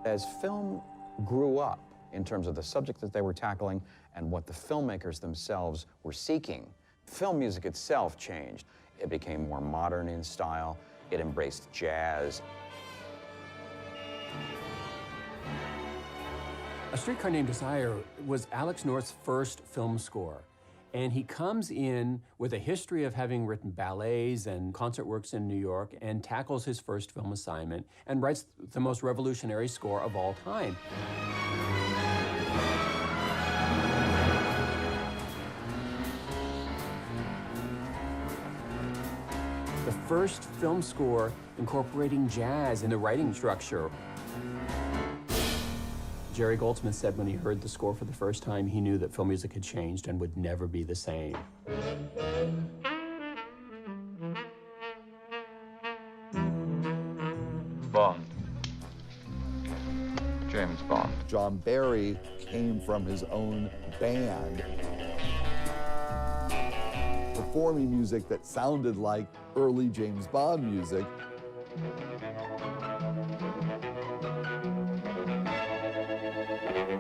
As film grew up in terms of the subject that they were tackling and what the filmmakers themselves were seeking, film music itself changed. It became more modern in style. It embraced jazz. A Streetcar Named Desire was Alex North's first film score. And he comes in with a history of having written ballets and concert works in New York and tackles his first film assignment and writes the most revolutionary score of all time. The first film score incorporating jazz in the writing structure. Jerry Goldsmith said when he heard the score for the first time, he knew that film music had changed and would never be the same. Bond. James Bond. John Barry came from his own band, performing music that sounded like early James Bond music.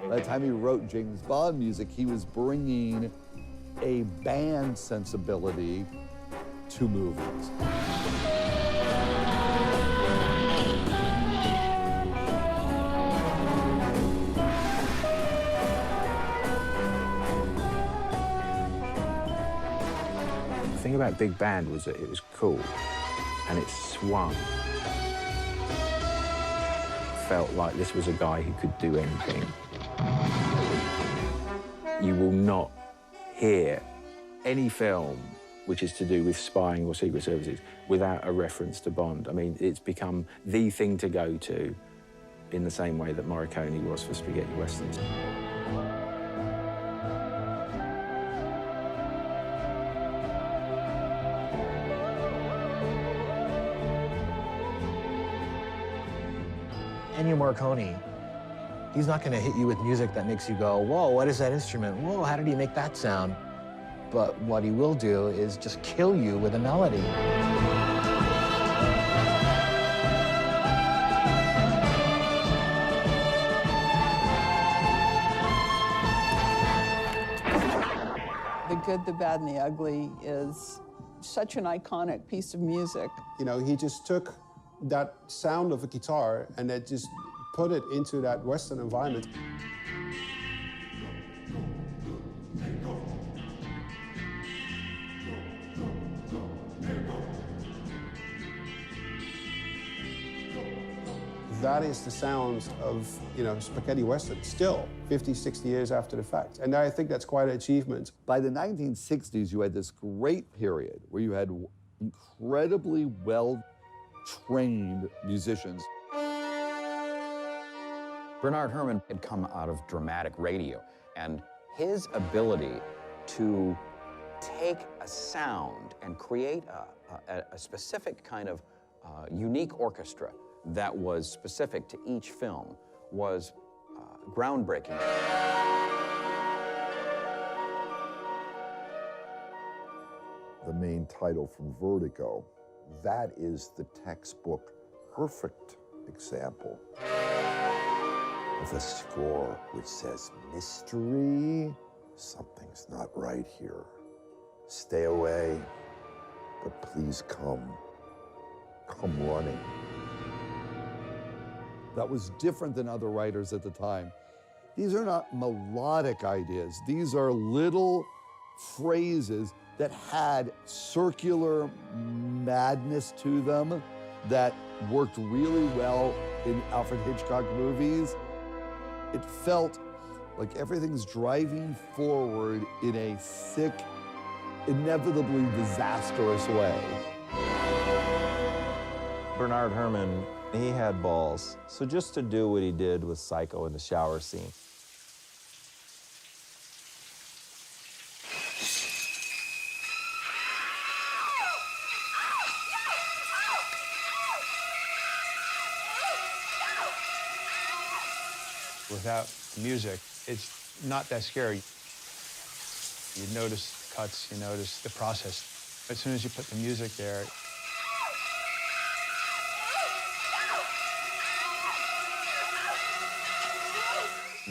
By the time he wrote James Bond music, he was bringing a band sensibility to movies. The thing about Big Band was that it was cool and it swung. Felt like this was a guy who could do anything. You will not hear any film which is to do with spying or secret services without a reference to Bond. I mean, it's become the thing to go to in the same way that Morricone was for spaghetti westerns. Ennio Morricone, he's not going to hit you with music that makes you go, whoa, what is that instrument? Whoa, how did he make that sound? But what he will do is just kill you with a melody. The Good, the Bad, and the Ugly is such an iconic piece of music. You know, he just took that sound of a guitar and then just put it into that Western environment. That is the sound of, you know, spaghetti western still, 50, 60 years after the fact. And I think that's quite an achievement. By the 1960s, you had this great period where you had incredibly well-trained musicians. Bernard Herrmann had come out of dramatic radio, and his ability to take a sound and create a specific kind of unique orchestra that was specific to each film was groundbreaking. The main title from Vertigo, that is the textbook perfect example of a score which says, mystery, something's not right here. Stay away, but please come running. That was different than other writers at the time. These are not melodic ideas. These are little phrases that had circular madness to them that worked really well in Alfred Hitchcock movies. It felt like everything's driving forward in a sick, inevitably disastrous way. Bernard Herrmann, he had balls. So just to do what he did with Psycho in the shower scene. Without music, it's not that scary. You notice cuts, you notice the process. As soon as you put the music there,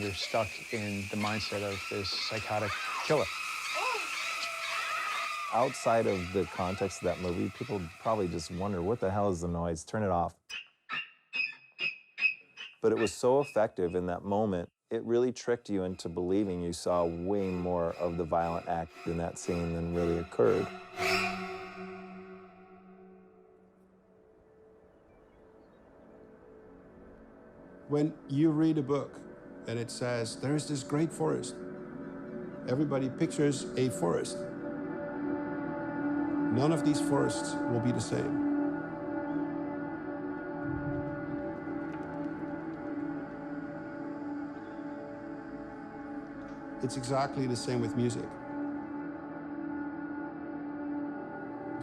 You're stuck in the mindset of this psychotic killer. Outside of the context of that movie, people probably just wonder, what the hell is the noise? Turn it off. But it was so effective in that moment, it really tricked you into believing you saw way more of the violent act in that scene than really occurred. When you read a book and it says, there is this great forest, everybody pictures a forest. None of these forests will be the same. It's exactly the same with music.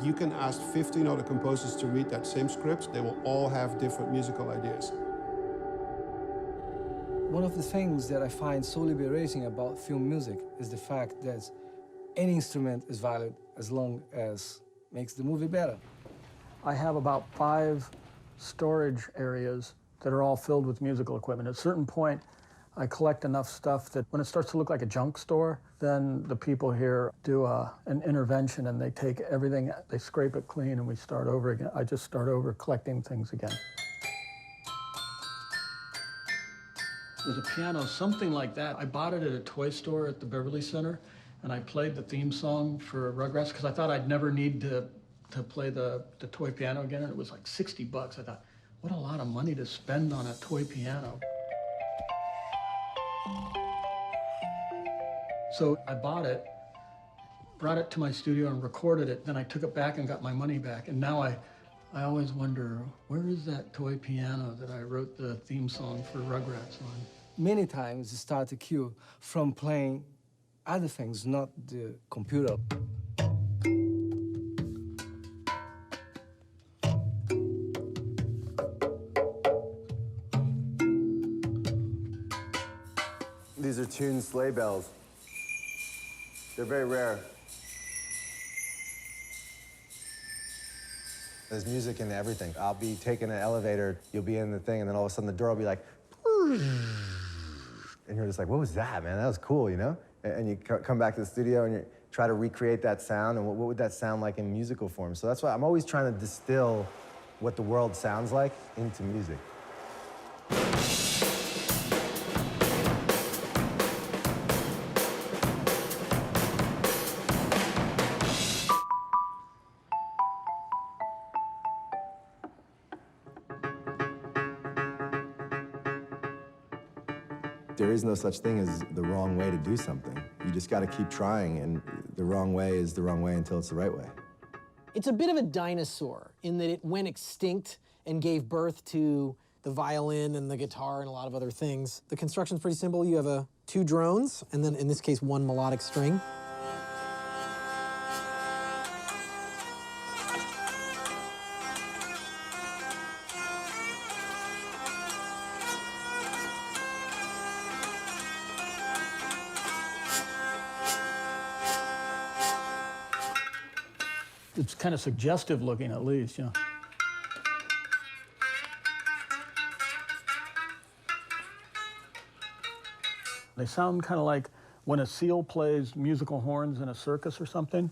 You can ask 15 other composers to read that same script, they will all have different musical ideas. One of the things that I find so liberating about film music is the fact that any instrument is valid as long as it makes the movie better. I have about 5 storage areas that are all filled with musical equipment. At a certain point, I collect enough stuff that when it starts to look like a junk store, then the people here do an intervention and they take everything, they scrape it clean, and we start over again. I just start over collecting things again. There's a piano, something like that. I bought it at a toy store at the Beverly Center, and I played the theme song for Rugrats because I thought I'd never need to play the toy piano again, and it was like 60 bucks. I thought, what a lot of money to spend on a toy piano. So I bought it, brought it to my studio and recorded it, then I took it back and got my money back, and now I always wonder, where is that toy piano that I wrote the theme song for Rugrats on? Many times you start to cue from playing other things, not the computer. These are tuned sleigh bells. They're very rare. There's music in everything. I'll be taking an elevator, you'll be in the thing, and then all of a sudden the door will be like, and you're just like, what was that, man? That was cool, you know? And you come back to the studio and you try to recreate that sound, and what would that sound like in musical form? So that's why I'm always trying to distill what the world sounds like into music. There is no such thing as the wrong way to do something. You just got to keep trying, and the wrong way is the wrong way until it's the right way. It's a bit of a dinosaur in that it went extinct and gave birth to the violin and the guitar and a lot of other things. The construction's pretty simple. You have 2 drones, and then in this case, 1 melodic string. It's kind of suggestive looking, at least, yeah. They sound kind of like when a seal plays musical horns in a circus or something.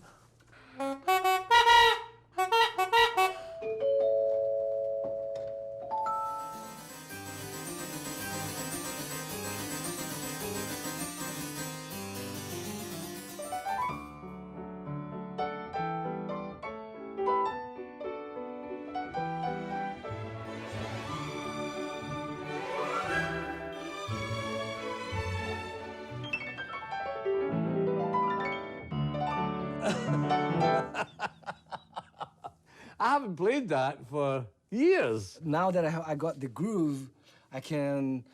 I haven't played that for years. Now that I got the groove, I can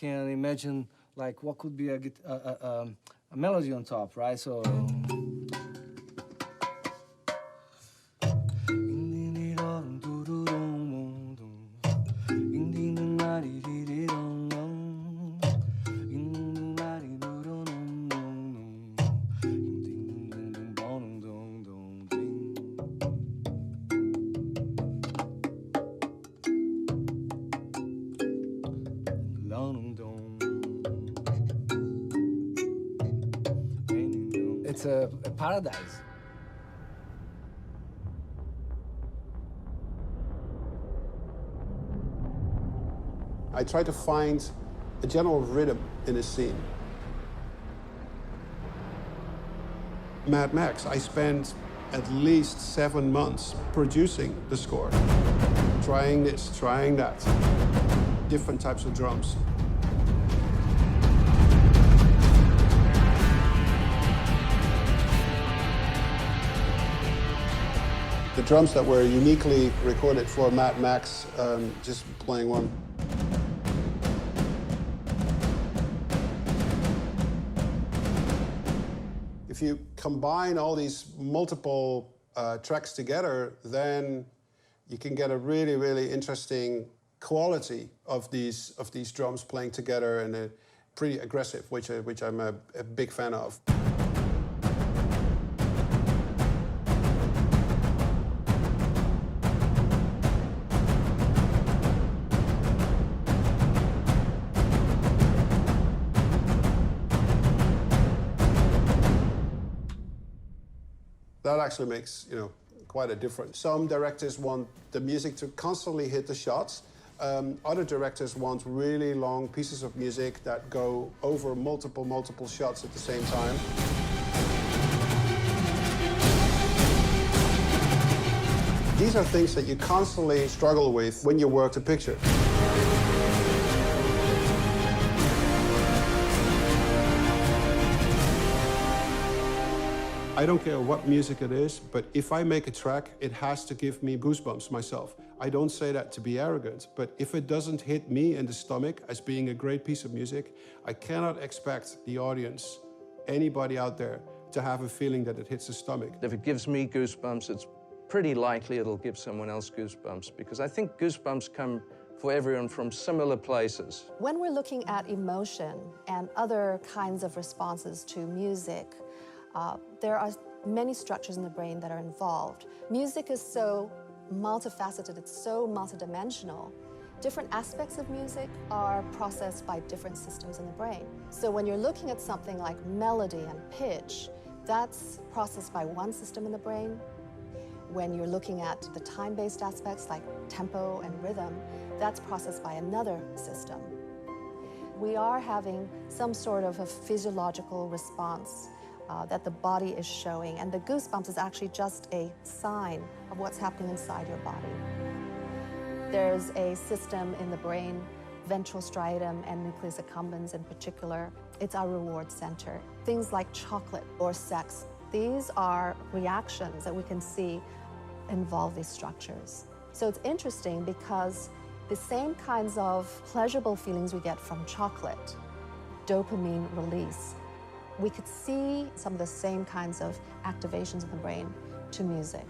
imagine like what could be a melody on top, right? So. it's a paradise. I try to find a general rhythm in a scene. Mad Max, I spent at least 7 months producing the score. Trying this, trying that. Different types of drums. The drums that were uniquely recorded for Mad Max, just playing one. If you combine all these multiple tracks together, then you can get a really, really interesting quality of these drums playing together, and pretty aggressive, which I'm a big fan of. That actually makes, quite a difference. Some directors want the music to constantly hit the shots. Other directors want really long pieces of music that go over multiple shots at the same time. These are things that you constantly struggle with when you work the picture. I don't care what music it is, but if I make a track, it has to give me goosebumps myself. I don't say that to be arrogant, but if it doesn't hit me in the stomach as being a great piece of music, I cannot expect the audience, anybody out there, to have a feeling that it hits the stomach. If it gives me goosebumps, it's pretty likely it'll give someone else goosebumps, because I think goosebumps come for everyone from similar places. When we're looking at emotion and other kinds of responses to music, there are many structures in the brain that are involved. Music is so multifaceted, it's so multidimensional. Different aspects of music are processed by different systems in the brain. So when you're looking at something like melody and pitch, that's processed by one system in the brain. When you're looking at the time-based aspects like tempo and rhythm, that's processed by another system. We are having some sort of a physiological response that the body is showing, and the goosebumps is actually just a sign of what's happening inside your body. There's a system in the brain, ventral striatum and nucleus accumbens in particular. It's our reward center. Things like chocolate or sex, these are reactions that we can see involve these structures. So it's interesting because the same kinds of pleasurable feelings we get from chocolate, dopamine release, we could see some of the same kinds of activations in the brain to music.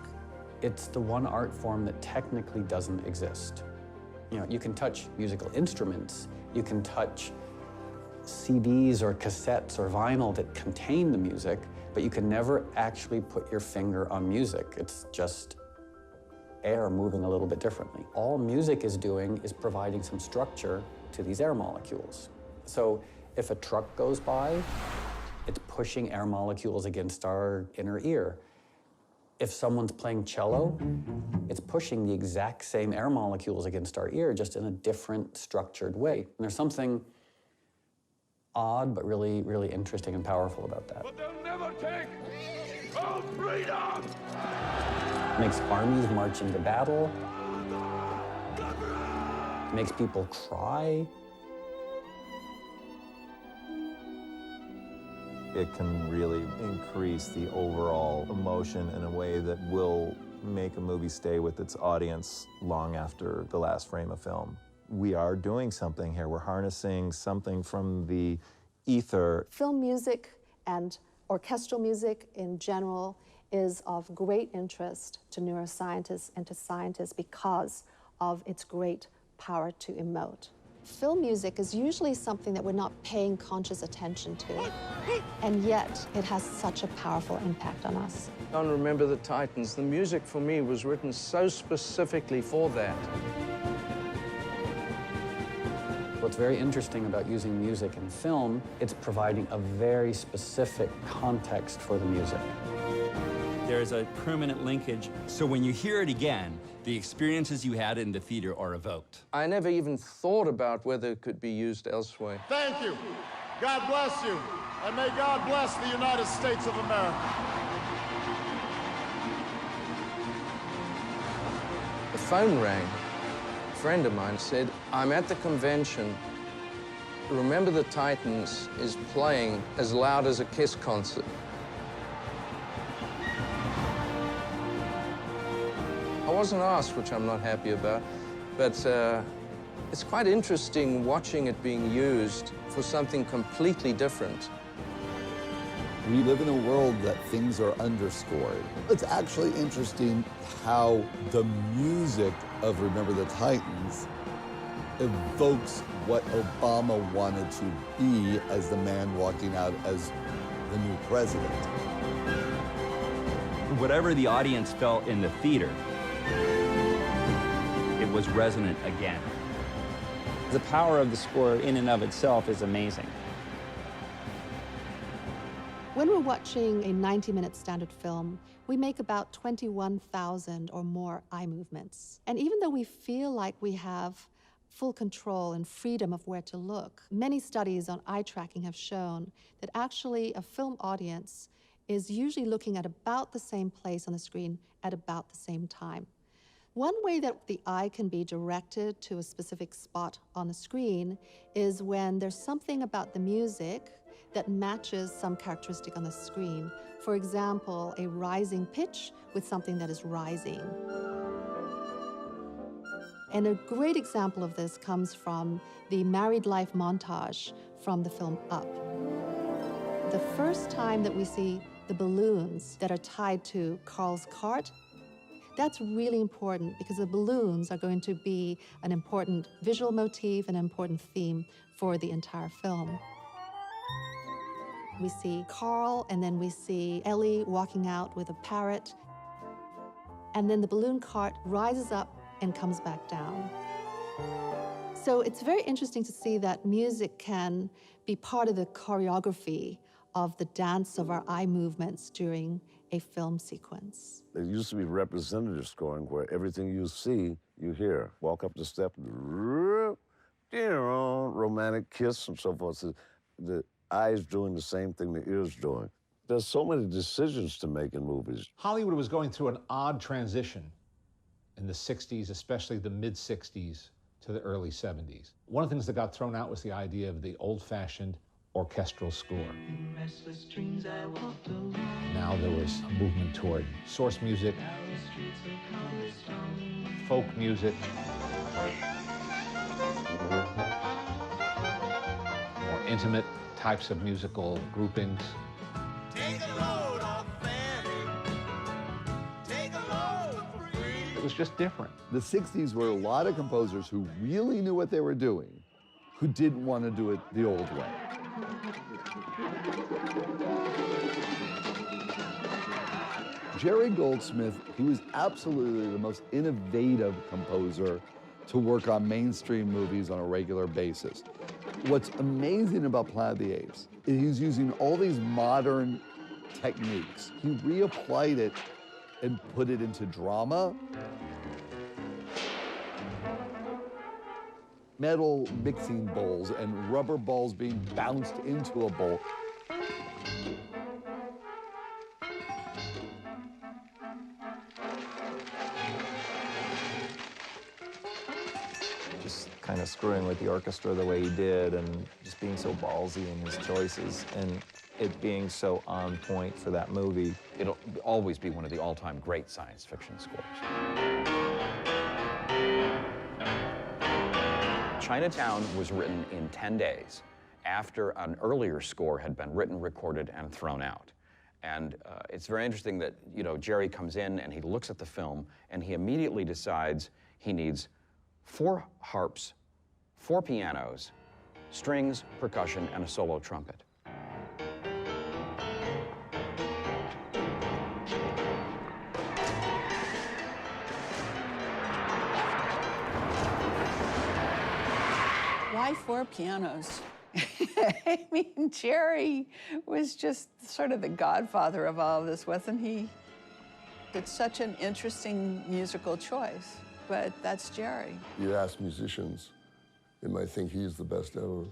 It's the one art form that technically doesn't exist. You can touch musical instruments, you can touch CDs or cassettes or vinyl that contain the music, but you can never actually put your finger on music. It's just air moving a little bit differently. All music is doing is providing some structure to these air molecules. So if a truck goes by, it's pushing air molecules against our inner ear. If someone's playing cello, it's pushing the exact same air molecules against our ear, just in a different structured way. And there's something odd, but really, really interesting and powerful about that. But they'll never take our freedom! Makes armies march into battle. Makes people cry. It can really increase the overall emotion in a way that will make a movie stay with its audience long after the last frame of film. We are doing something here. We're harnessing something from the ether. Film music and orchestral music in general is of great interest to neuroscientists and to scientists because of its great power to emote. Film music is usually something that we're not paying conscious attention to, and yet it has such a powerful impact on us. On Remember the Titans, the music for me was written so specifically for that. What What's very interesting about using music in film, it's providing a very specific context for the music. There's a permanent linkage, so when you hear it again, the experiences you had in the theater are evoked. I never even thought about whether it could be used elsewhere. Thank you. God bless you. And may God bless the United States of America. The phone rang. A friend of mine said, I'm at the convention. Remember the Titans is playing as loud as a Kiss concert. I wasn't asked, which I'm not happy about, but it's quite interesting watching it being used for something completely different. We live in a world that things are underscored. It's actually interesting how the music of Remember the Titans evokes what Obama wanted to be as the man walking out as the new president. Whatever the audience felt in the theater, it was resonant again. The power of the score in and of itself is amazing. When we're watching a 90-minute standard film, we make about 21,000 or more eye movements. And even though we feel like we have full control and freedom of where to look, many studies on eye tracking have shown that actually a film audience is usually looking at about the same place on the screen at about the same time. One way that the eye can be directed to a specific spot on the screen is when there's something about the music that matches some characteristic on the screen. For example, a rising pitch with something that is rising. And a great example of this comes from the married life montage from the film Up. The first time that we see the balloons that are tied to Carl's cart, that's really important because the balloons are going to be an important visual motif, an important theme for the entire film. We see Carl, and then we see Ellie walking out with a parrot. And then the balloon cart rises up and comes back down. So it's very interesting to see that music can be part of the choreography of the dance of our eye movements during a film sequence. There used to be representative scoring where everything you see, you hear. Walk up the step, romantic kiss and so forth. So the eyes doing the same thing the ears doing. There's so many decisions to make in movies. Hollywood was going through an odd transition in the 60s, especially the mid-60s to the early 70s. One of the things that got thrown out was the idea of the old-fashioned orchestral score. Now there was a movement toward source music, folk music, more intimate types of musical groupings. It was just different. The 60s were a lot of composers who really knew what they were doing, who didn't want to do it the old way. Jerry Goldsmith, he was absolutely the most innovative composer to work on mainstream movies on a regular basis. What's amazing about Planet of the Apes is he's using all these modern techniques. He reapplied it and put it into drama. Metal mixing bowls and rubber balls being bounced into a bowl. Just kind of screwing with the orchestra the way he did and just being so ballsy in his choices and it being so on point for that movie. It'll always be one of the all-time great science fiction scores. Chinatown was written in 10 days after an earlier score had been written, recorded, and thrown out. And it's very interesting that, you know, Jerry comes in and he looks at the film and he immediately decides he needs 4 harps, 4 pianos, strings, percussion, and a solo trumpet. Why 4 pianos? I mean, Jerry was just sort of the godfather of all of this, wasn't he? It's such an interesting musical choice, but that's Jerry. You ask musicians, they might think he's the best ever.